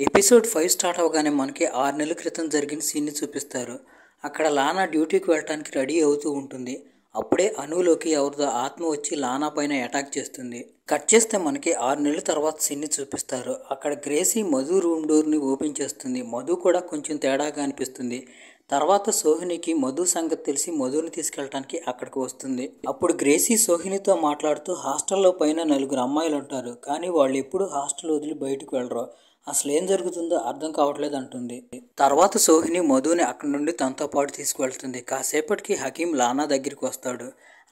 Episode 5 start అవగానే మనకి 6 నెలల క్రితం జరిగిన సీన్ని చూపిస్తారు. అక్కడ లానా డ్యూటీకి వెళ్ళటానికి రెడీ అవుతూ ఉంటుంది. అప్పుడే అనులోకి ఎవరిదో ఆత్మ వచ్చి లానా పైన అటాక్ చేస్తుంది. కట్ చేస్తే మనకి 6 నెలల తర్వాత సీన్ని చూపిస్తారు. అక్కడ గ్రేసీ మధు రూమ్ డోర్ని ఓపెన్ చేస్తుంది. మధు కూడా కొంచెం తేడాగా అనిపిస్తుంది. తర్వాత సోహినికి మధు సంగతి తెలిసి మధుని తీసుకెళ్ళటానికి అక్కడికి వస్తుంది. అప్పుడు గ్రేసీ సోహినితో మాట్లాడుతూ హాస్టల్లో పైన 4 అమ్మాయిలు ఉంటారు, కానీ వాళ్ళు ఎప్పుడు హాస్టల్ వదిలి బయటకు వెళ్ళరు, అసలు ఏం జరుగుతుందో అర్థం కావట్లేదు అంటుంది. తర్వాత సోహిని మధుని అక్కడి నుండి తనతో పాటు తీసుకువెళ్తుంది. కాసేపటికి హకీం లానా దగ్గరికి వస్తాడు.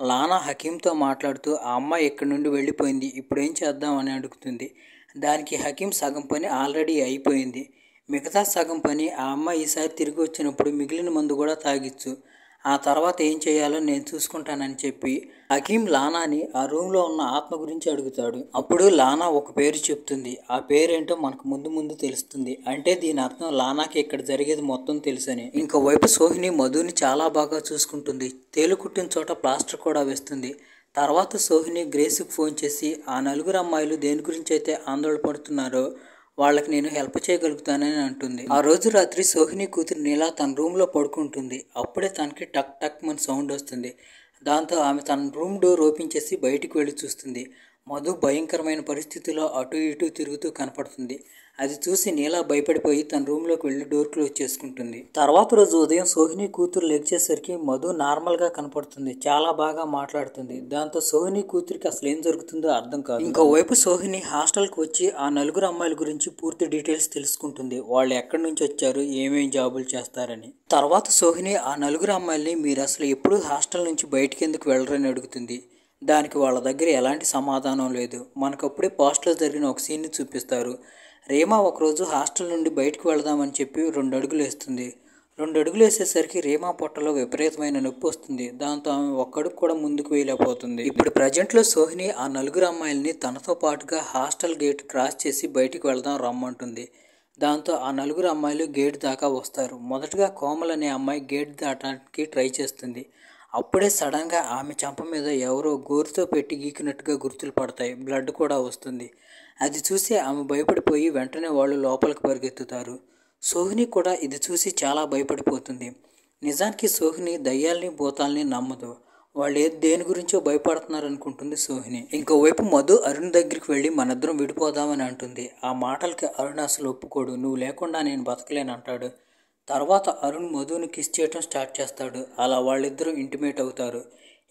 లానా హకీంతో మాట్లాడుతూ ఆ అమ్మాయి ఎక్కడి నుండి వెళ్ళిపోయింది, ఇప్పుడు ఏం చేద్దాం అని అడుగుతుంది. దానికి హకీం సగం పని ఆల్రెడీ అయిపోయింది, మిగతా సగం పని ఆ అమ్మాయి ఈసారి తిరిగి వచ్చినప్పుడు మిగిలిన మందు కూడా తాగిచ్చు, ఆ తర్వాత ఏం చేయాలో నేను చూసుకుంటానని చెప్పి హకీం లానాని ఆ రూమ్లో ఉన్న ఆత్మ గురించి అడుగుతాడు. అప్పుడు లానా ఒక పేరు చెప్తుంది. ఆ పేరేంటో మనకు ముందు ముందు తెలుస్తుంది. అంటే దీని అర్థం లానాకి ఇక్కడ జరిగేది మొత్తం తెలుసని. ఇంకోవైపు సోహిని మధుని చాలా బాగా చూసుకుంటుంది. తేలు కుట్టిన చోట ప్లాస్టర్ కూడా వేస్తుంది. తర్వాత సోహిని గ్రేస్కి ఫోన్ చేసి ఆ 4 అమ్మాయిలు దేని గురించి అయితే ఆందోళన పడుతున్నారో వాళ్ళకి నేను హెల్ప్ చేయగలుగుతానని అంటుంది. ఆ రోజు రాత్రి సోహిని కూతురు నీలా తన రూమ్లో పడుకుంటుంది. అప్పుడే తనకి టక్ టక్ మన సౌండ్ వస్తుంది. దాంతో ఆమె తన రూమ్ డోర్ ఓపెన్ చేసి బయటికి వెళ్ళి చూస్తుంది. మధు భయంకరమైన పరిస్థితిలో అటు ఇటు తిరుగుతూ కనపడుతుంది. అది చూసి నీలా భయపడిపోయి తన రూమ్లోకి వెళ్ళి డోర్ క్లోజ్ చేసుకుంటుంది. తర్వాత రోజు ఉదయం సోహిని కూతురు లెగ్చేసరికి మధు నార్మల్గా కనపడుతుంది. చాలా బాగా మాట్లాడుతుంది. దాంతో సోహిని కూతురికి అసలు ఏం జరుగుతుందో అర్థం కాదు. ఇంకోవైపు సోహిని హాస్టల్కి వచ్చి ఆ 4 అమ్మాయిల గురించి పూర్తి డీటెయిల్స్ తెలుసుకుంటుంది. వాళ్ళు ఎక్కడి నుంచి వచ్చారు, ఏమేమి జాబులు చేస్తారని. తర్వాత సోహిని ఆ 4 అమ్మాయిల్ని మీరు అసలు ఎప్పుడు హాస్టల్ నుంచి బయటికి ఎందుకు వెళ్ళరని అడుగుతుంది. దానికి వాళ్ళ దగ్గర ఎలాంటి సమాధానం లేదు. మనకప్పుడే పాస్ట్లో జరిగిన ఒక సీన్ని చూపిస్తారు. రీమా ఒకరోజు హాస్టల్ నుండి బయటకు వెళదామని చెప్పి 2 అడుగులు వేస్తుంది. 2 అడుగులు వేసేసరికి రీమా పొట్టలో విపరీతమైన నొప్పి వస్తుంది. దాంతో ఆమె 1 అడుగు కూడా ముందుకు వేయలేకపోతుంది. ఇప్పుడు ప్రజెంట్లో సోహిని ఆ 4 అమ్మాయిల్ని తనతో పాటుగా హాస్టల్ గేట్ క్రాస్ చేసి బయటికి వెళదాం రమ్మంటుంది. దాంతో ఆ 4 అమ్మాయిలు గేట్ దాకా వస్తారు. మొదటగా కోమల్ అనే అమ్మాయి గేట్ దాటడానికి ట్రై చేస్తుంది. అప్పుడే సడన్గా ఆమె చెంప మీద ఎవరో గోరుతో పెట్టి గీకినట్టుగా గుర్తులు పడతాయి. బ్లడ్ కూడా వస్తుంది. అది చూసి ఆమె భయపడిపోయి వెంటనే వాళ్ళు లోపలికి పరిగెత్తుతారు. సోహిని కూడా ఇది చూసి చాలా భయపడిపోతుంది. నిజానికి సోహిని దయ్యాల్ని భూతాల్ని నమ్మదు. వాళ్ళు దేని గురించో భయపడుతున్నారనుకుంటుంది సోహిని. ఇంకోవైపు మధు అరుణ్ దగ్గరికి వెళ్ళి మనిద్దరం విడిపోదామని అంటుంది. ఆ మాటలకి అరుణ్ అసలు ఒప్పుకోడు. నువ్వు లేకుండా నేను బతకలేనంటాడు. తర్వాత అరుణ్ మధుని కిస్ చేయడం స్టార్ట్ చేస్తాడు. అలా వాళ్ళిద్దరూ ఇంటిమేట్ అవుతారు.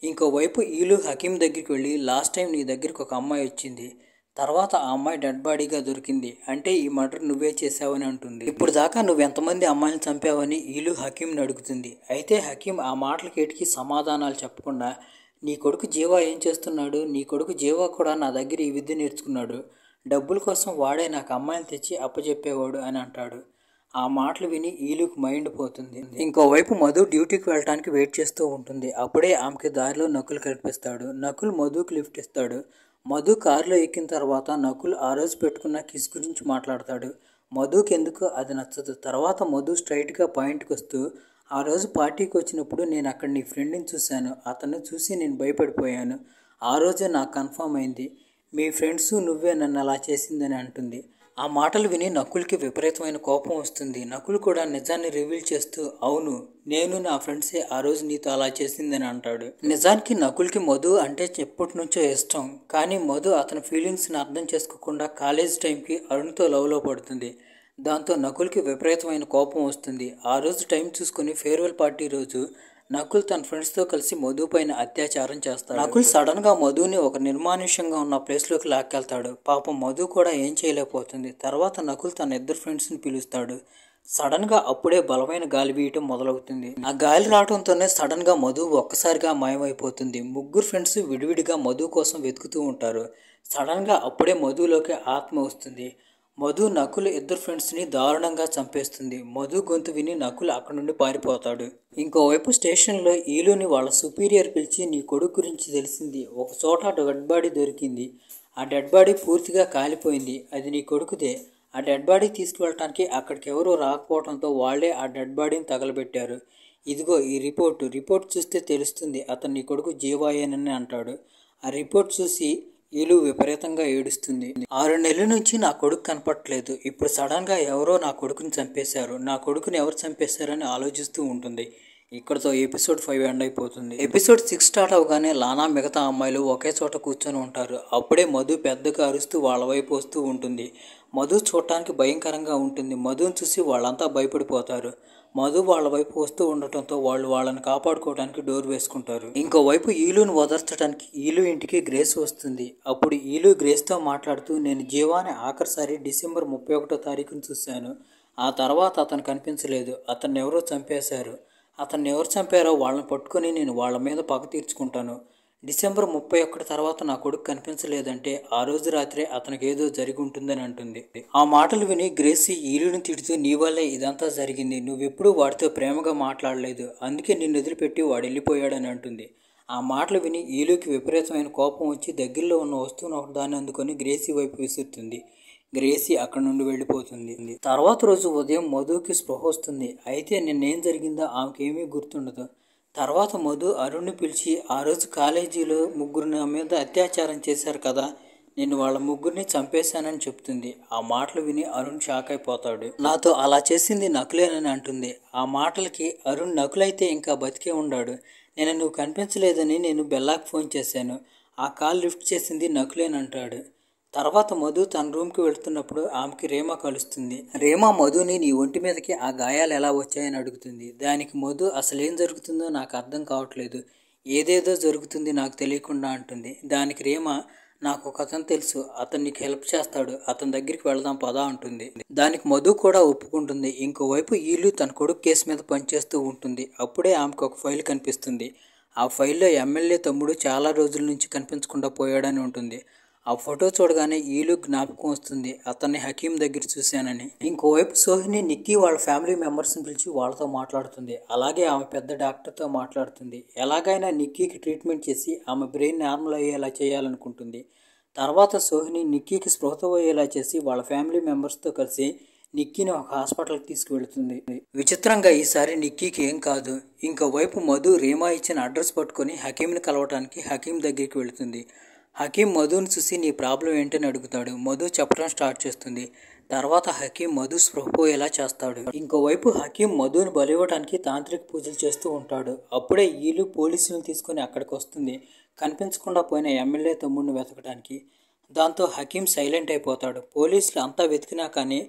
ఇంకోవైపు ఈలు హకీం దగ్గరికి వెళ్ళి లాస్ట్ టైం నీ దగ్గరికి ఒక అమ్మాయి వచ్చింది, తర్వాత ఆ అమ్మాయి డెడ్ బాడీగా దొరికింది, అంటే ఈ మర్డర్ నువ్వే చేసావని అంటుంది. ఇప్పుడు దాకా నువ్వు ఎంతమంది అమ్మాయిని చంపావని ఈలు హకీంని అడుగుతుంది. అయితే హకీం ఆ మాటలకేటికి సమాధానాలు చెప్పకుండా నీ కొడుకు జీవా ఏం చేస్తున్నాడు, నీ కొడుకు జీవా కూడా నా దగ్గర ఈ విద్య నేర్చుకున్నాడు, డబ్బుల కోసం వాడే నాకు అమ్మాయిని తెచ్చి అప్పచెప్పేవాడు అని అంటాడు. ఆ మాటలు విని ఈలుకు మైండ్ పోతుంది. ఇంకోవైపు మధు డ్యూటీకి వెళ్ళడానికి వెయిట్ చేస్తూ ఉంటుంది. అప్పుడే ఆమెకి దారిలో నకుల్ కనిపిస్తాడు. నకుల్ మధుకి లిఫ్ట్ ఇస్తాడు. మధు కారులో ఎక్కిన తర్వాత నకుల్ ఆ రోజు పెట్టుకున్న కిస్ గురించి మాట్లాడతాడు. మధుకి ఎందుకు అది నచ్చదు. తర్వాత మధు స్ట్రైట్గా పాయింట్కి వస్తూ ఆ రోజు పార్టీకి వచ్చినప్పుడు నేను అక్కడ నీ ఫ్రెండ్ని చూశాను, అతన్ని చూసి నేను భయపడిపోయాను, ఆ రోజే నాకు కన్ఫర్మ్ అయింది మీ ఫ్రెండ్స్ నువ్వే నన్ను అలా చేసిందని అంటుంది. ఆ మాటలు విని నకుల్కి విపరీతమైన కోపం వస్తుంది. నకుల్ కూడా నిజాన్ని రివీల్ చేస్తూ అవును నేను నా ఫ్రెండ్సే ఆ రోజు నీతో అలా చేసిందని అంటాడు. నిజానికి నకుల్కి మధు అంటే ఎప్పటి నుంచో ఇష్టం, కానీ మధు అతని ఫీలింగ్స్ని అర్థం చేసుకోకుండా కాలేజ్ టైంకి అరుణ్తో లవ్లో పడుతుంది. దాంతో నకుల్కి విపరీతమైన కోపం వస్తుంది. ఆ రోజు టైం చూసుకుని ఫేర్వెల్ పార్టీ రోజు నకుల్ తన ఫ్రెండ్స్తో కలిసి మధు పైన అత్యాచారం చేస్తాడు. నకుల్ సడన్గా మధుని ఒక నిర్మానుష్యంగా ఉన్న ప్లేస్లోకి లాక్కెళ్తాడు. పాపం మధు కూడా ఏం చేయలేకపోతుంది. తర్వాత నకుల్ తన 2 ఫ్రెండ్స్ని పిలుస్తాడు. సడన్గా అప్పుడే బలమైన గాలి వీయటం మొదలవుతుంది. ఆ గాలి రావడంతోనే సడన్గా మధు ఒక్కసారిగా మాయమైపోతుంది. 3 ఫ్రెండ్స్ విడివిడిగా మధు కోసం వెతుకుతూ ఉంటారు. సడన్గా అప్పుడే మధులోకి ఆత్మ వస్తుంది. మధు నకుల్ 2 ఫ్రెండ్స్ని దారుణంగా చంపేస్తుంది. మధు గొంతు విని నకుల్ అక్కడి నుండి పారిపోతాడు. ఇంకోవైపు స్టేషన్లో ఈలుని వాళ్ళ సుపీరియర్ పిలిచి నీ కొడుకు గురించి తెలిసింది, ఒక చోట డెడ్ బాడీ దొరికింది, ఆ డెడ్ బాడీ పూర్తిగా కాలిపోయింది, అది నీ కొడుకుదే, ఆ డెడ్ బాడీ తీసుకువెళ్ళటానికి అక్కడికి ఎవరూ రాకపోవడంతో వాళ్లే ఆ డెడ్ బాడీని తగలబెట్టారు, ఇదిగో ఈ రిపోర్ట్ చూస్తే తెలుస్తుంది అతను నీ కొడుకు జీవాయేనని అంటాడు. ఆ రిపోర్ట్ చూసి ఈలు విపరీతంగా ఏడుస్తుంది. 6 నెలల నుంచి నా కొడుకు కనపట్లేదు. ఇప్పుడు సడన్గా ఎవరో నా కొడుకుని చంపేశారు. నా కొడుకుని ఎవరు చంపేశారని ఆలోచిస్తూ ఉంటుంది. ఇక్కడతో ఎపిసోడ్ 5 ఎండ్ అయిపోతుంది. ఎపిసోడ్ 6 స్టార్ట్ అవగానే లానా మిగతా అమ్మాయిలు ఒకే చోట కూర్చొని ఉంటారు. అప్పుడే మధు పెద్దగా అరుస్తూ వాళ్ళ వైపు వస్తూ ఉంటుంది. మధు చూడటానికి భయంకరంగా ఉంటుంది. మధుని చూసి వాళ్ళంతా భయపడిపోతారు. మధు వాళ్ళ వైపు వస్తూ ఉండటంతో వాళ్ళు వాళ్ళని కాపాడుకోవడానికి డోర్ వేసుకుంటారు. ఇంకోవైపు ఈలుని ఓదార్చడానికి ఈలు ఇంటికి గ్రేస్ వస్తుంది. అప్పుడు ఈలు గ్రేస్తో మాట్లాడుతూ, నేను జీవాని ఆఖరిసారి డిసెంబర్ 31వ తారీఖున చూశాను. ఆ తర్వాత అతను కనిపించలేదు. అతన్ని ఎవరో చంపేశారు. అతన్ని ఎవరు చంపారో వాళ్ళని పట్టుకొని నేను వాళ్ళ మీద పగ తీర్చుకుంటాను. డిసెంబర్ 31 తర్వాత నా కొడుకు కనిపించలేదంటే ఆ రోజు రాత్రే అతనికి ఏదో జరిగి ఉంటుందని అంటుంది. ఆ మాటలు విని గ్రేసీ ఈలుని తిడుతూ, నీ వల్లే ఇదంతా జరిగింది. నువ్వెప్పుడూ వాడితో ప్రేమగా మాట్లాడలేదు. అందుకే నిన్ను వదిలిపెట్టి వాడు వెళ్ళిపోయాడని అంటుంది. ఆ మాటలు విని ఈలుకి విపరీతమైన కోపం వచ్చి దగ్గరలో ఉన్న వస్తువును ఒకదాన్ని అందుకొని గ్రేసీ వైపు విసురుతుంది. గ్రేసీ అక్కడి నుండి వెళ్ళిపోతుంది. తర్వాత రోజు ఉదయం మధుకి స్పృహ వస్తుంది. అయితే నిన్నేం జరిగిందో ఆమెకేమీ గుర్తుండదు. తర్వాత మధు అరుణ్ని పిలిచి, ఆ రోజు కాలేజీలో ముగ్గురు నా మీద అత్యాచారం చేశారు కదా, నేను వాళ్ళ ముగ్గురిని చంపేశానని చెప్తుంది. ఆ మాటలు విని అరుణ్ షాక్ అయిపోతాడు. నాతో అలా చేసింది నకులేనని అంటుంది. ఆ మాటలకి అరుణ్ నకులైతే ఇంకా బతికే ఉన్నాడు. నువ్వు కనిపించలేదని నేను బెల్లాకి ఫోన్ చేశాను. ఆ కాల్ లిఫ్ట్ చేసింది నకులేనంటాడు. తర్వాత మధు తన రూమ్కి వెళ్తున్నప్పుడు ఆమెకి రేమా కలుస్తుంది. రేమా మధుని నీ ఒంటి మీదకి ఆ గాయాలు ఎలా వచ్చాయని అడుగుతుంది. దానికి మధు అసలేం జరుగుతుందో నాకు అర్థం కావట్లేదు, ఏదేదో జరుగుతుంది నాకు తెలియకుండా అంటుంది. దానికి రేమా, నాకు ఒక అతను తెలుసు, అతను నీకు హెల్ప్ చేస్తాడు, అతని దగ్గరికి వెళదాం పదా అంటుంది. దానికి మధు కూడా ఒప్పుకుంటుంది. ఇంకోవైపు ఈలు తన కొడుకు కేసు మీద పనిచేస్తూ ఉంటుంది. అప్పుడే ఆమెకు ఒక ఫైల్ కనిపిస్తుంది. ఆ ఫైల్లో ఎమ్మెల్యే తమ్ముడు చాలా రోజుల నుంచి కనిపించకుండా పోయాడని ఉంటుంది. ఆ ఫోటో చూడగానే ఈలు జ్ఞాపకం వస్తుంది, అతన్ని హకీం దగ్గర చూశానని. ఇంకోవైపు సోహిని నిక్కీ వాళ్ళ ఫ్యామిలీ మెంబర్స్ని పిలిచి వాళ్ళతో మాట్లాడుతుంది. అలాగే ఆమె పెద్ద డాక్టర్తో మాట్లాడుతుంది. ఎలాగైనా నిక్కీకి ట్రీట్మెంట్ చేసి ఆమె బ్రెయిన్ నార్మల్ అయ్యేలా చేయాలనుకుంటుంది. తర్వాత సోహిని నిక్కీకి స్పృహతో అయ్యేలా చేసి వాళ్ళ ఫ్యామిలీ మెంబర్స్తో కలిసి నిక్కీని ఒక హాస్పిటల్కి తీసుకువెళుతుంది. విచిత్రంగా ఈసారి నిక్కీకి ఏం కాదు. ఇంకోవైపు మధు రీమా ఇచ్చిన అడ్రస్ పట్టుకొని హకీంని కలవటానికి హకీం దగ్గరికి వెళుతుంది. హకీం మధుని చూసి నీ ప్రాబ్లం ఏంటని అడుగుతాడు. మధు చెప్పడం స్టార్ట్ చేస్తుంది. తర్వాత హకీం మధు స్పృహపోయేలా చేస్తాడు. ఇంకోవైపు హకీం మధుని బలివ్వడానికి తాంత్రిక పూజలు చేస్తూ ఉంటాడు. అప్పుడే ఈలు పోలీసులను తీసుకుని అక్కడికి వస్తుంది, కనిపించకుండా పోయిన ఎమ్మెల్యే తమ్ముడిని వెతకడానికి. దాంతో హకీం సైలెంట్ అయిపోతాడు. పోలీసులు అంతా వెతికినా కానీ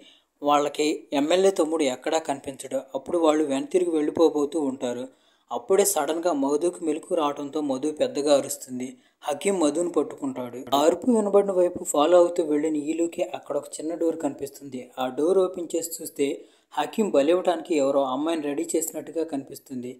వాళ్ళకి ఎమ్మెల్యే తమ్ముడు ఎక్కడా కనిపించడు. అప్పుడు వాళ్ళు వెనతిరిగి వెళ్ళిపోతూ ఉంటారు. అప్పుడే సడన్గా మధుకి మెలకు రావడంతో మధు పెద్దగా అరుస్తుంది. హకీం మధుని పట్టుకుంటాడు. ఆ అరుపు వినబడిన వైపు ఫాలో అవుతూ వెళ్ళిన ఈలుకి అక్కడ ఒక చిన్న డోర్ కనిపిస్తుంది. ఆ డోర్ ఓపెన్ చేసి చూస్తే హకీం బలివ్వటానికి ఎవరో అమ్మాయిని రెడీ చేసినట్టుగా కనిపిస్తుంది.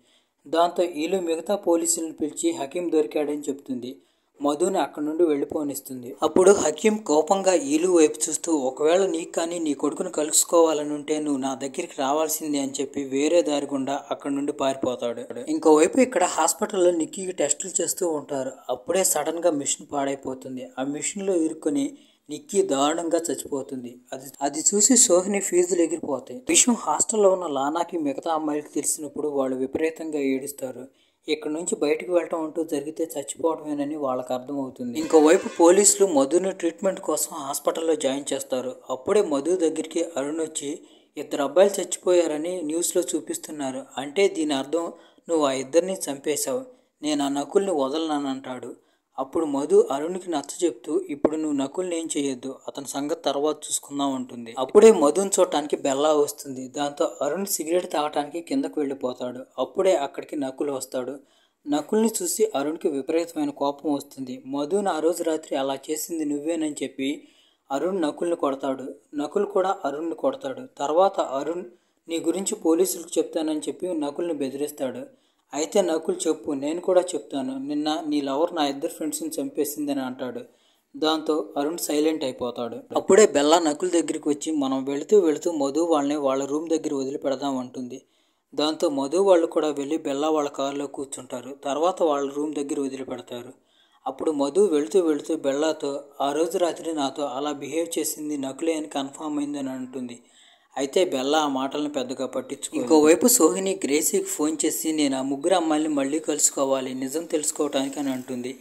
దాంతో ఈలు మిగతా పోలీసులను పిలిచి హకీం దొరికాడని చెప్తుంది. మధుని అక్కడి నుండి వెళ్ళిపోనిస్తుంది. అప్పుడు హకీం కోపంగా ఈలు వైపు చూస్తూ, ఒకవేళ నీకు కానీ నీ కొడుకును కలుసుకోవాలని ఉంటే నువ్వు నా దగ్గరికి రావాల్సిందే అని చెప్పి వేరే దారి గుండా అక్కడి నుండి పారిపోతాడు. ఇంకోవైపు ఇక్కడ హాస్పిటల్లో నిక్కీకి టెస్టులు చేస్తూ ఉంటారు. అప్పుడే సడన్గా మిషన్ పాడైపోతుంది. ఆ మిషన్లో ఇరుక్కుని నిక్కీ దారుణంగా చచ్చిపోతుంది. అది చూసి సోహిని ఫీజులు ఎగిరిపోతాయి. విషయం హాస్టల్లో ఉన్న లానాకి మిగతా అమ్మాయిలకు తెలిసినప్పుడు వాళ్ళు విపరీతంగా ఏడుస్తారు. ఇక్కడ నుంచి బయటకు వెళ్ళటం అంటూ జరిగితే చచ్చిపోవడమేనని వాళ్ళకి అర్థమవుతుంది. ఇంకోవైపు పోలీసులు మధుని ట్రీట్మెంట్ కోసం హాస్పిటల్లో జాయిన్ చేస్తారు. అప్పుడే మధు దగ్గరికి అరుణ్ వచ్చి, 2 అబ్బాయిలు చచ్చిపోయారని న్యూస్లో చూపిస్తున్నారు, అంటే దీని అర్థం నువ్వు ఆ 2ని చంపేశావు, నేను ఆ నకుల్ని వదలనంటాడు. అప్పుడు మధు అరుణ్కి నచ్చ చెప్తూ, ఇప్పుడు నువ్వు నకుల్ని ఏం చేయొద్దు, అతని సంగతి తర్వాత చూసుకుందాం అంటుంది. అప్పుడే మధుని చూడటానికి బెల్లా వస్తుంది. దాంతో అరుణ్ సిగరెట్ తాగటానికి కిందకు వెళ్ళిపోతాడు. అప్పుడే అక్కడికి నకుల్ వస్తాడు. నకుల్ని చూసి అరుణ్కి విపరీతమైన కోపం వస్తుంది. మధుని ఆ రోజు రాత్రి అలా చేసింది నువ్వేనని చెప్పి అరుణ్ నకుల్ని కొడతాడు. నకుల్ కూడా అరుణ్ని కొడతాడు. తర్వాత అరుణ్ నీ గురించి పోలీసులకు చెప్తానని చెప్పి నకుల్ని బెదిరిస్తాడు. అయితే నకుల్ చెప్పు, నేను కూడా చెప్తాను, నిన్న నీ లవర్ నా 2 ఫ్రెండ్స్ని చంపేసిందని అంటాడు. దాంతో అరుణ్ సైలెంట్ అయిపోతాడు. అప్పుడే బెల్లా నకుల్ దగ్గరికి వచ్చి, మనం వెళుతూ మధు వాళ్ళని వాళ్ళ రూమ్ దగ్గర వదిలిపెడదాం అంటుంది. దాంతో మధు వాళ్ళు కూడా వెళ్ళి బెల్లా వాళ్ళ కారులో కూర్చుంటారు. తర్వాత వాళ్ళ రూమ్ దగ్గర వదిలిపెడతారు. అప్పుడు మధు వెళుతూ బెల్లాతో, ఆ రోజు రాత్రి నాతో అలా బిహేవ్ చేసింది నకులే అని కన్ఫామ్ అయిందని అంటుంది. అయితే బెల్లా ఆ మాటలను పెద్దగా పట్టించుకో. ఇంకోవైపు సోహిని గ్రేసీకి ఫోన్ చేసి, నేను ఆ 3 అమ్మాయిని మళ్ళీ కలుసుకోవాలి, నిజం తెలుసుకోవటానికి అని అంటుంది.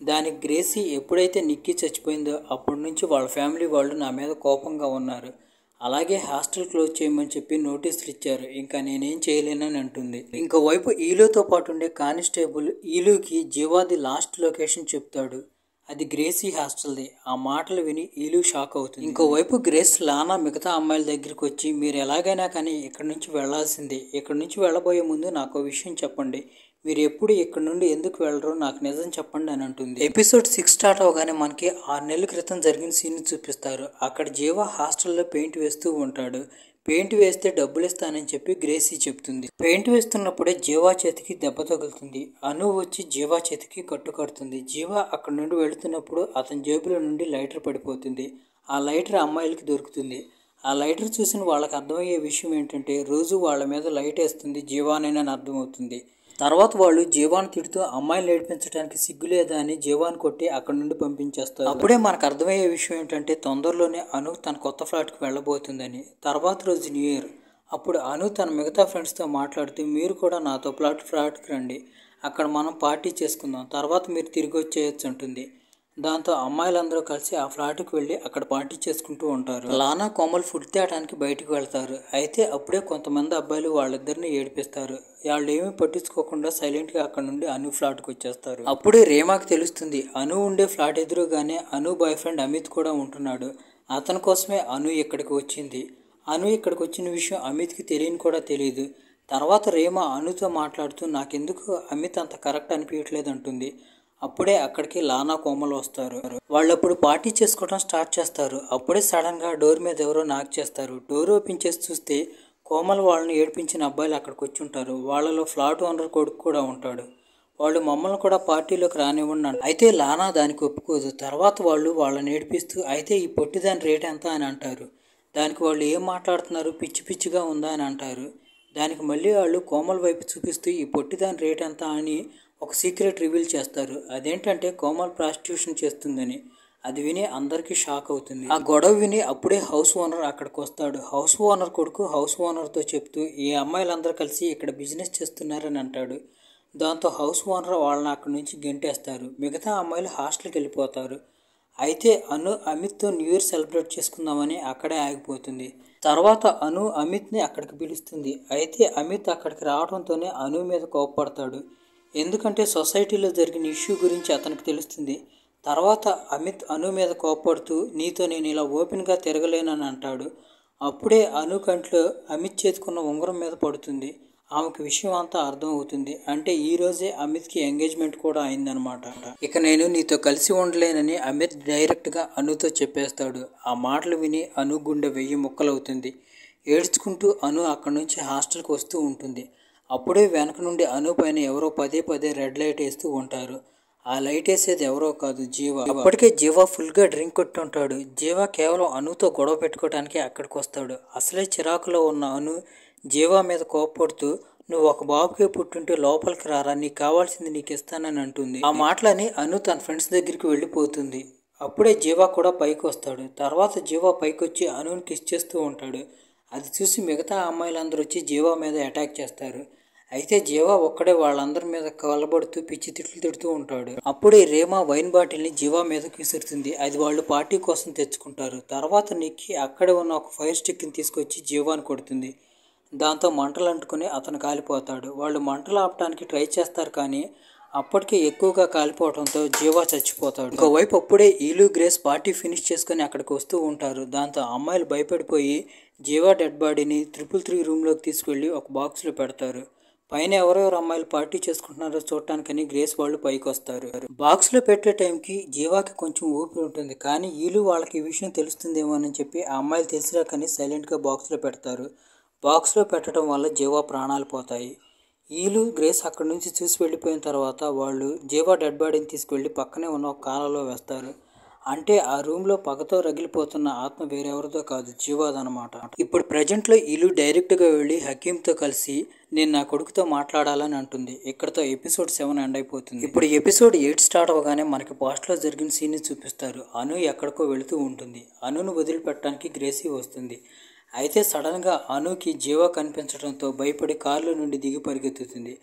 దానికి గ్రేసీ ఎప్పుడైతే నిక్కీ చచ్చిపోయిందో అప్పటి నుంచి వాళ్ళ ఫ్యామిలీ వాళ్ళు నా మీద కోపంగా ఉన్నారు. అలాగే హాస్టల్ క్లోజ్ చేయమని చెప్పి నోటీసులు ఇచ్చారు. ఇంకా నేనేం చేయలేనని అంటుంది. ఇంకోవైపు ఈలుతో పాటు ఉండే కానిస్టేబుల్ ఈలుకి జీవాది లాస్ట్ లొకేషన్ చెప్తాడు. అది గ్రేసీ హాస్టల్ది. ఆ మాటలు విని ఈలు షాక్ అవుతుంది. ఇంకోవైపు గ్రేస్ లానా మిగతా అమ్మాయిల దగ్గరికి వచ్చి, మీరు ఎలాగైనా కానీ ఇక్కడి నుంచి వెళ్లాల్సిందే. ఇక్కడి నుంచి వెళ్ళబోయే ముందు నాకు విషయం చెప్పండి. మీరు ఎప్పుడు ఇక్కడ నుండి ఎందుకు వెళ్ళరో నాకు నిజం చెప్పండి అని అంటుంది. ఎపిసోడ్ 6 స్టార్ట్ అవగానే మనకి 6 నెలల క్రితం జరిగిన సీన్ చూపిస్తారు. అక్కడ జీవా హాస్టల్లో పెయింట్ వేస్తూ ఉంటాడు. పెయింట్ వేస్తే డబ్బులు ఇస్తానని చెప్పి గ్రేసీ చెప్తుంది. పెయింట్ వేస్తున్నప్పుడే జీవా చేతికి దెబ్బ తగులుతుంది. అను వచ్చి జీవా చేతికి కట్టుకడుతుంది. జీవా అక్కడ నుండి వెళుతున్నప్పుడు అతని జేబులో నుండి లైటర్ పడిపోతుంది. ఆ లైటర్ అమ్మాయిలకి దొరుకుతుంది. ఆ లైటర్ చూసిన వాళ్ళకి అర్థమయ్యే విషయం ఏంటంటే రోజు వాళ్ళ మీద లైట్ వేస్తుంది జీవానేనని అర్థమవుతుంది. తర్వాత వాళ్ళు జీవాను తిడుతూ అమ్మాయిని ఏడిపించడానికి సిగ్గులేదా అని జీవాను కొట్టి అక్కడి నుండి పంపించేస్తారు. అప్పుడే మనకు అర్థమయ్యే విషయం ఏంటంటే తొందరలోనే అను తన కొత్త ఫ్లాట్కి వెళ్ళబోతుందని. తర్వాత రోజు న్యూ ఇయర్. అప్పుడు అను తన మిగతా ఫ్రెండ్స్తో మాట్లాడుతూ, మీరు కూడా నాతో ఫ్లాట్కి రండి, అక్కడ మనం పార్టీ చేసుకుందాం, తర్వాత మీరు తిరిగి వచ్చేయచ్చు అంటుంది. దాంతో అమ్మాయిలందరూ కలిసి ఆ ఫ్లాట్కి వెళ్ళి అక్కడ పార్టీ చేసుకుంటూ ఉంటారు. లానా కోమల్ ఫుడ్ తేయడానికి బయటకు వెళ్తారు. అయితే అప్పుడే కొంతమంది అబ్బాయిలు వాళ్ళిద్దరిని ఏడిపిస్తారు. వాళ్ళు ఏమీ పట్టించుకోకుండా సైలెంట్గా అక్కడ నుండి అను ఫ్లాట్కి వచ్చేస్తారు. అప్పుడే రేమాకి తెలుస్తుంది అను ఉండే ఫ్లాట్ ఎదురుగానే అను బాయ్ ఫ్రెండ్ అమిత్ కూడా ఉంటున్నాడు. అతని కోసమే అను ఇక్కడికి వచ్చింది. అను ఇక్కడికి వచ్చిన విషయం అమిత్కి తెలియని కూడా తెలియదు. తర్వాత రేమా అనుతో మాట్లాడుతూ, నాకెందుకు అమిత్ అంత కరెక్ట్ అనిపించట్లేదు అంటుంది. అప్పుడే అక్కడికి లానా కోమల్ వస్తారు. వాళ్ళప్పుడు పార్టీ చేసుకోవడం స్టార్ట్ చేస్తారు. అప్పుడే సడన్గా డోర్ మీద ఎవరో నాక్ చేస్తారు. డోర్ ఓపెన్ చేసి చూస్తే కోమల్ వాళ్ళని ఏడిపించిన అబ్బాయిలు అక్కడికి వచ్చి ఉంటారు. వాళ్ళలో ఫ్లాట్ ఓనర్ కొడుకు కూడా ఉంటాడు. వాళ్ళు మమ్మల్ని కూడా పార్టీలోకి రానివ్వండి అంటారు. అయితే లానా దానికి ఒప్పుకోదు. తర్వాత వాళ్ళు వాళ్ళని ఏడిపిస్తూ, అయితే ఈ పొట్టిదాని రేట్ ఎంత అని అంటారు. దానికి వాళ్ళు ఏం మాట్లాడుతున్నారు, పిచ్చి పిచ్చిగా ఉందా అని అంటారు. దానికి మళ్ళీ వాళ్ళు కోమల్ వైపు చూపిస్తూ ఈ పొట్టిదాని రేట్ ఎంత అని ఒక సీక్రెట్ రివీల్ చేస్తారు. అదేంటంటే కోమల్ ప్రాస్టిట్యూషన్ చేస్తుందని. అది విని అందరికీ షాక్ అవుతుంది. ఆ గొడవ విని అప్పుడే హౌస్ ఓనర్ అక్కడికి వస్తాడు. హౌస్ ఓనర్ కొడుకు హౌస్ ఓనర్తో చెప్తూ, ఈ అమ్మాయిలందరూ కలిసి ఇక్కడ బిజినెస్ చేస్తున్నారని అంటాడు. దాంతో హౌస్ ఓనర్ వాళ్ళని అక్కడి నుంచి గెంటేస్తారు. మిగతా అమ్మాయిలు హాస్టల్కి వెళ్ళిపోతారు. అయితే అను అమిత్తో న్యూ ఇయర్ సెలబ్రేట్ చేసుకుందామని అక్కడే ఆగిపోతుంది. తర్వాత అను అమిత్ని అక్కడికి పిలుస్తుంది. అయితే అమిత్ అక్కడికి రావడంతోనే అను మీద కోపపడతాడు. ఎందుకంటే సొసైటీలో జరిగిన ఇష్యూ గురించి అతనికి తెలుస్తుంది. తర్వాత అమిత్ అను మీద కోపడుతూ, నీతో నేను ఇలా ఓపెన్గా తిరగలేనని అంటాడు. అప్పుడే అను కంట్లో అమిత్ చేతుకున్న ఉంగరం మీద పడుతుంది. ఆమెకు విషయం అంతా అర్థం అవుతుంది. అంటే ఈ రోజే అమిత్కి ఎంగేజ్మెంట్ కూడా అయిందనమాట. ఇక నేను నీతో కలిసి ఉండలేనని అమిత్ డైరెక్ట్గా అనుతో చెప్పేస్తాడు. ఆ మాటలు విని అను గుండె 1000 ముక్కలవుతుంది. ఏడ్చుకుంటూ అను అక్కడి నుంచి హాస్టల్కి వస్తూ ఉంటుంది. అప్పుడే వెనక నుండి అను పైన ఎవరో పదే రెడ్ లైట్ వేస్తూ ఉంటారు. ఆ లైట్ వేసేది ఎవరో కాదు, జీవా. అప్పటికే జీవా ఫుల్గా డ్రింక్ కొట్టుంటాడు. జీవా కేవలం అనుతో గొడవ పెట్టుకోవడానికి అక్కడికి వస్తాడు. అసలే చిరాకులో ఉన్న అను జీవా మీద కోపడుతూ, నువ్వు ఒక బాబుకే పుట్టుంటే లోపలికి రారా, నీకు కావాల్సింది నీకు ఇస్తానని అంటుంది. ఆ మాటలని అను తన ఫ్రెండ్స్ దగ్గరికి వెళ్ళిపోతుంది. అప్పుడే జీవా కూడా పైకి వస్తాడు. తర్వాత జీవా పైకి వచ్చి అనుని కిస్ చేస్తూ ఉంటాడు. అది చూసి మిగతా అమ్మాయిలందరూ వచ్చి జీవా మీద అటాక్ చేస్తారు. అయితే జీవా ఒక్కడే వాళ్ళందరి మీద కలబడుతూ పిచ్చి తిట్లు తిడుతూ ఉంటాడు. అప్పుడే రేమా వైన్ బాటిల్ని జీవా మీదకి విసురుతుంది. అది వాళ్ళు పార్టీ కోసం తెచ్చుకుంటారు. తర్వాత నిక్కి అక్కడే ఉన్న ఒక ఫైర్ స్టిక్ని తీసుకొచ్చి జీవాని కొడుతుంది. దాంతో మంటలు అంటుకుని అతను కాలిపోతాడు. వాళ్ళు మంటలు ఆపడానికి ట్రై చేస్తారు, కానీ అప్పటికే ఎక్కువగా కాలిపోవడంతో జీవా చచ్చిపోతాడు. ఇంకోవైపు అప్పుడే ఈలు గ్రేస్ పార్టీ ఫినిష్ చేసుకుని అక్కడికి వస్తూ ఉంటారు. దాంతో అమ్మాయిలు భయపడిపోయి జీవా డెడ్ బాడీని 333 రూమ్లోకి తీసుకెళ్ళి ఒక బాక్స్లో పెడతారు. పైన ఎవరెవరు అమ్మాయిలు పార్టీ చేసుకుంటున్నారో చూడటానికని గ్రేస్ వాళ్ళు పైకి వస్తారు. బాక్స్లో పెట్టే టైంకి జీవాకి కొంచెం ఊపిరి ఉంటుంది, కానీ ఈలు వాళ్ళకి ఈ విషయం తెలుస్తుందేమో అని చెప్పి ఆ అమ్మాయిలు తెలిసిరాకని సైలెంట్గా బాక్స్లో పెడతారు. బాక్స్లో పెట్టడం వల్ల జీవా ప్రాణాలు పోతాయి. ఈలు గ్రేస్ అక్కడి నుంచి చూసి వెళ్ళిపోయిన తర్వాత వాళ్ళు జీవా డెడ్ బాడీని తీసుకెళ్ళి పక్కనే ఉన్న ఒక కాలలో వేస్తారు. అంటే ఆ రూమ్లో పగతో రగిలిపోతున్న ఆత్మ వేరెవరిదో కాదు, జీవాదనమాట. ఇప్పుడు ప్రజెంట్లో ఈలు డైరెక్ట్గా వెళ్ళి హకీంతో కలిసి నేను నా కొడుకుతో మాట్లాడాలని అంటుంది. ఇక్కడతో ఎపిసోడ్ 7 ఎండ్ అయిపోతుంది. ఇప్పుడు ఎపిసోడ్ 8 స్టార్ట్ అవగానే మనకి పాస్ట్లో జరిగిన సీన్ని చూపిస్తారు. అను ఎక్కడికో వెళుతూ ఉంటుంది. అనును వదిలిపెట్టడానికి గ్రేసీ వస్తుంది. అయితే సడన్గా అనుకి జీవా కనిపించడంతో భయపడి కారులో నుండి దిగి పరిగెత్తుతుంది.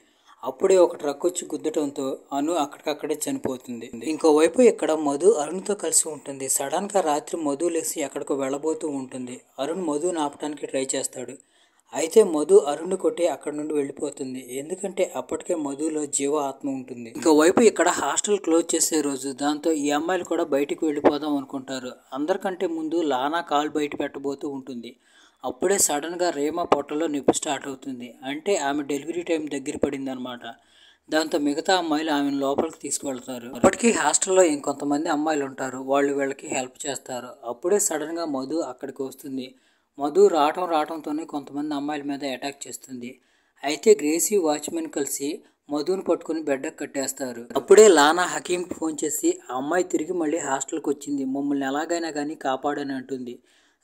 అప్పుడే ఒక ట్రక్ వచ్చి గుద్దటంతో అను అక్కడికక్కడే చనిపోతుంది. ఇంకోవైపు ఇక్కడ మధు అరుణ్తో కలిసి ఉంటుంది. సడన్గా రాత్రి మధు లేచి ఎక్కడికో వెళ్ళబోతూ ఉంటుంది. అరుణ్ మధుని ఆపడానికి ట్రై చేస్తాడు. అయితే మధు అరుణ్ని కొట్టి అక్కడి నుండి వెళ్ళిపోతుంది. ఎందుకంటే అప్పటికే మధులో జీవ ఆత్మ ఉంటుంది. ఇంకోవైపు ఇక్కడ హాస్టల్ క్లోజ్ చేసే రోజు. దాంతో ఈ అమ్మాయిలు కూడా బయటికి వెళ్ళిపోదాం అనుకుంటారు. అందరికంటే ముందు లానా కాల్ బయట పెట్టబోతూ ఉంటుంది. అప్పుడే సడన్గా రేమా పొట్టలో నొప్పి స్టార్ట్ అవుతుంది. అంటే ఆమె డెలివరీ టైం దగ్గర పడింది అనమాట. దాంతో మిగతా అమ్మాయిలు ఆమెను లోపలికి తీసుకువెళ్తారు. అప్పటికీ హాస్టల్లో ఇంకొంతమంది అమ్మాయిలు ఉంటారు. వాళ్ళు వీళ్ళకి హెల్ప్ చేస్తారు. అప్పుడే సడన్గా మధు అక్కడికి వస్తుంది. మధు రావడంతోనే కొంతమంది అమ్మాయిల మీద అటాక్ చేస్తుంది. అయితే గ్రేసీ వాచ్మెన్ కలిసి మధుని పట్టుకుని బెడ్కి కట్టేస్తారు. అప్పుడే లానా హకీంకి ఫోన్ చేసి ఆ అమ్మాయి తిరిగి మళ్ళీ హాస్టల్కి వచ్చింది, మమ్మల్ని ఎలాగైనా కానీ కాపాడని అంటుంది.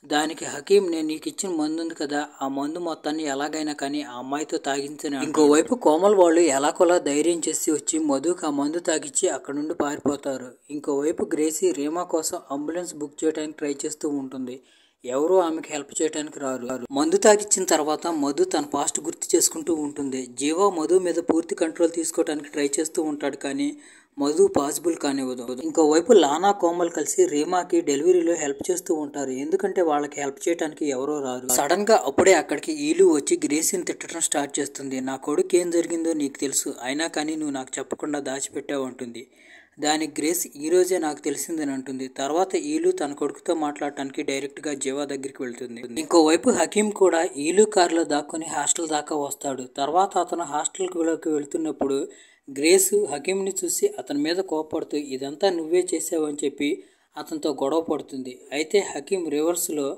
దానికి హకీం, నేను నీకు ఇచ్చిన మందు ఉంది కదా, ఆ మందు మొత్తాన్ని ఎలాగైనా కానీ ఆ అమ్మాయితో తాగించని. ఇంకోవైపు కోమల్ వాళ్ళు ఎలాగోలా ధైర్యం చేసి వచ్చి మధుకి ఆ మందు తాగిచ్చి అక్కడ నుండి పారిపోతారు. ఇంకోవైపు గ్రేసీ రీమా కోసం అంబులెన్స్ బుక్ చేయడానికి ట్రై చేస్తూ ఉంటుంది. ఎవరూ ఆమెకి హెల్ప్ చేయడానికి రారు. మందు తాగిచ్చిన తర్వాత మధు తన పాస్ట్ గుర్తు చేసుకుంటూ ఉంటుంది. జీవా మధు మీద పూర్తి కంట్రోల్ తీసుకోవడానికి ట్రై చేస్తూ ఉంటాడు, కానీ మధు పాసిబుల్ కానివ్వదు. ఇంకోవైపు లానా కోమల్ కలిసి రీమాకి డెలివరీలో హెల్ప్ చేస్తూ ఉంటారు. ఎందుకంటే వాళ్ళకి హెల్ప్ చేయడానికి ఎవరో రారు. సడన్ గా అప్పుడే అక్కడికి ఈలు వచ్చి గ్రేసీని తిట్టడం స్టార్ట్ చేస్తుంది. నా కొడుకు ఏం జరిగిందో నీకు తెలుసు, అయినా కానీ నువ్వు నాకు చెప్పకుండా దాచిపెట్టావు అంటుంది. దానికి గ్రేస్, ఈ రోజే నాకు తెలిసిందని అంటుంది. తర్వాత ఈలు తన కొడుకుతో మాట్లాడటానికి డైరెక్ట్ గా జీవా దగ్గరికి వెళ్తుంది. ఇంకోవైపు హకీం కూడా ఈలు కారులో దాక్కుని హాస్టల్ దాకా వస్తాడు. తర్వాత అతను హాస్టల్లోకి వెళ్తున్నప్పుడు గ్రేస్ హకీంని చూసి అతని మీద కోపడుతూ ఇదంతా నువ్వే చేసావని చెప్పి అతనితో గొడవ పడుతుంది. అయితే హకీం రివర్స్లో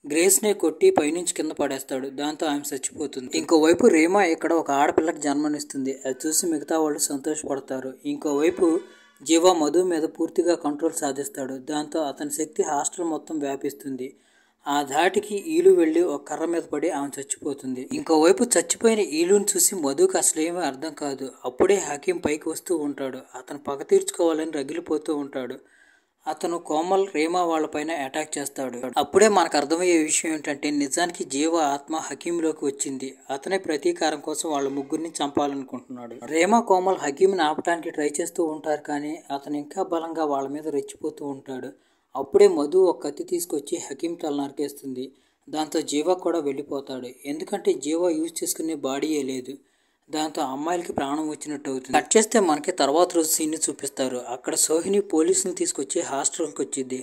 గ్రేస్నే కొట్టి పైనుంచి కింద పడేస్తాడు. దాంతో ఆమె చచ్చిపోతుంది. ఇంకోవైపు రీమా ఇక్కడ ఒక ఆడపిల్లకి జన్మనిస్తుంది. అది చూసి మిగతా వాళ్ళు సంతోషపడతారు. ఇంకోవైపు జీవా మధు మీద పూర్తిగా కంట్రోల్ సాధిస్తాడు. దాంతో అతని శక్తి హాస్టల్ మొత్తం వ్యాపిస్తుంది. ఆ ధాటికి ఈలు వెళ్ళి ఒక కర్ర మీద పడి ఆమె చచ్చిపోతుంది. ఇంకోవైపు చచ్చిపోయిన ఈలుని చూసి మధుకి అసలేమీ అర్థం కాదు. అప్పుడే హకీం పైకి వస్తూ ఉంటాడు. అతను పగ తీర్చుకోవాలని రగిలిపోతూ ఉంటాడు. అతను కోమల్ రీమా వాళ్ళపైన అటాక్ చేస్తాడు. అప్పుడే మనకు అర్థమయ్యే విషయం ఏంటంటే నిజానికి జీవ ఆత్మ హకీంలోకి వచ్చింది. అతనే ప్రతీకారం కోసం వాళ్ళ ముగ్గురిని చంపాలనుకుంటున్నాడు. రీమా కోమల్ హకీంని ఆపడానికి ట్రై చేస్తూ ఉంటారు, కానీ అతను ఇంకా బలంగా వాళ్ళ మీద రెచ్చిపోతూ ఉంటాడు. అప్పుడే మధు ఒక కత్తి తీసుకొచ్చి హకీం తల నరికేస్తుంది. దాంతో జీవా కూడా వెళ్ళిపోతాడు. ఎందుకంటే జీవా యూజ్ చేసుకునే బాడీయే లేదు. దాంతో అమ్మాయిలకి ప్రాణం వచ్చినట్టు అవుతుంది. కట్ చేస్తే మనకి తర్వాత రోజు సీన్ని చూపిస్తారు. అక్కడ సోహిని పోలీసుని తీసుకొచ్చి హాస్టల్కి వచ్చింది.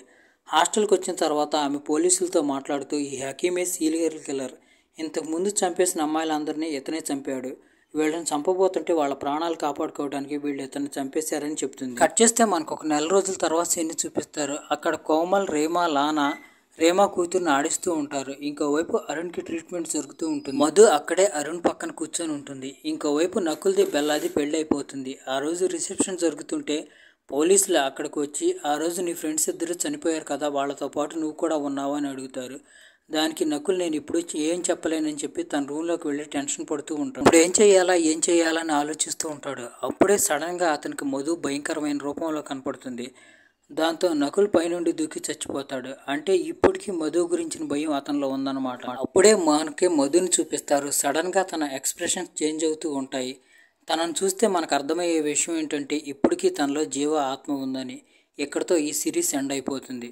హాస్టల్కి వచ్చిన తర్వాత ఆమె పోలీసులతో మాట్లాడుతూ ఈ హకీమే సీరియల్ కిల్లర్, ఇంతకు ముందు చంపేసిన అమ్మాయిలందరినీ ఇతనే చంపాడు, వీళ్ళని చంపబోతుంటే వాళ్ళ ప్రాణాలు కాపాడుకోవడానికి వీళ్ళు ఇతన్ని చంపేశారని చెప్తుంది. కట్ చేస్తే మనకు ఒక నెల రోజుల తర్వాత సీన్ని చూపిస్తారు. అక్కడ కోమల్, రీమా, లానా రీమా కూతుర్ని ఆడిస్తూ ఉంటారు. ఇంకోవైపు అరుణ్కి ట్రీట్మెంట్ జరుగుతూ ఉంటుంది. మధు అక్కడే అరుణ్ పక్కన కూర్చొని ఉంటుంది. ఇంకోవైపు నకుల్ది బెల్లాది పెళ్లి అయిపోతుంది. ఆ రోజు రిసెప్షన్ జరుగుతుంటే పోలీసులు అక్కడికి వచ్చి ఆ రోజు నీ ఫ్రెండ్స్ ఇద్దరు చనిపోయారు కదా, వాళ్ళతో పాటు నువ్వు కూడా ఉన్నావా అని అడుగుతారు. దానికి నకుల్ నేను ఇప్పుడు ఏం చెప్పలేనని చెప్పి తన రూమ్లోకి వెళ్ళి టెన్షన్ పడుతూ ఉంటాడు. ఇప్పుడు ఏం చేయాలని ఆలోచిస్తూ ఉంటాడు. అప్పుడే సడన్గా అతనికి మధు భయంకరమైన రూపంలో కనపడుతుంది. దాంతో నకుల్ పైనుండి దూకి చచ్చిపోతాడు. అంటే ఇప్పటికీ మధు గురించిన భయం అతనిలో ఉందన్నమాట. అప్పుడే మనకి మధుని చూపిస్తారు. సడన్గా తన ఎక్స్ప్రెషన్స్ చేంజ్ అవుతూ ఉంటాయి. తనను చూస్తే మనకు అర్థమయ్యే విషయం ఏంటంటే ఇప్పటికీ తనలో జీవ ఆత్మ ఉందని. ఇక్కడితో ఈ సిరీస్ ఎండ్ అయిపోతుంది.